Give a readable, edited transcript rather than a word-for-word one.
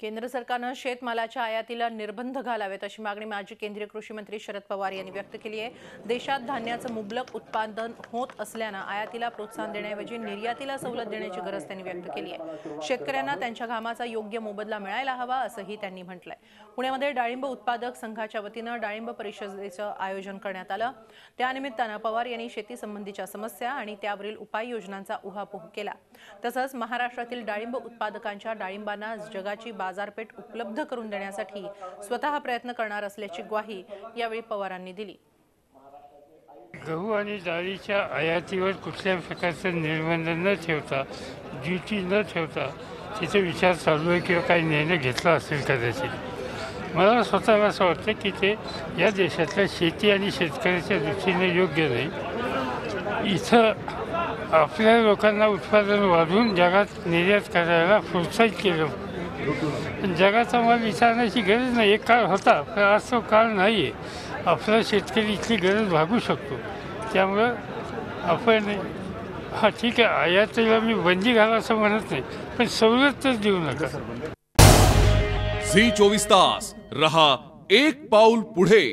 केंद्र सरकारने शेतमालाच्या आयातीला निर्बंध घालावेत अशी मागणी माजी केंद्रीय कृषी मंत्री शरद पवार यांनी व्यक्त केली आहे। देशात धान्याचं मुबलक उत्पादन होत असल्याने आयातीला प्रोत्साहन देण्याऐवजी निर्यातीला सवलत देण्याची गरज त्यांनी व्यक्त केली आहे। शेतकऱ्यांना त्यांच्या घामाचा योग्य मोबदला मिळायला हवा असंही त्यांनी म्हटलंय। पुण्यामध्ये डाळिंब उत्पादक संघाच्या वतीने डाळिंब परिषदेचं आयोजन करण्यात आलं। त्यानिमित्ताने पवार यांनी शेती संबंधीच्या समस्या आणि त्यावरील उपाययोजनांचा उहापोह केला। तसंच महाराष्ट्रातील डाळिंब उत्पादकांच्या डाळिंबांना जगाची बाजारपेठ उपलब्ध करून देण्यासाठी स्वतः प्रयत्न करणार असल्याची ग्वाही यावेळी पवारांनी दिली। गहू आणि डाळीच्या आयातीवर कुठल्याही प्रकारचे निर्बंध न ठेवता ड्युटी न ठेवता त्याचा विचार चालू आहे किंवा काही निर्णय घेतला असेल कदाचित। मला स्वतःला असं वाटतं की ते या देशातल्या शेती आणि शेतकऱ्याच्या दृष्टीने योग्य नाही। इथं आपल्या लोकांना उत्पादन वाढवून जगात निर्यात करायला प्रोत्साहित केलं। जगाचा माल विचारण्याची गरज नाही। एक काळ होता पण आज तो काळ नाही आहे। आपला शेतकरी इथली गरज भागू शकतो। त्यामुळे आपण ठीक आहे, आयातीला मी बंदी घाला असं म्हणत नाही, पण सवलत तर देऊ नका। झी 24 तास रहा एक पाऊल पुढे।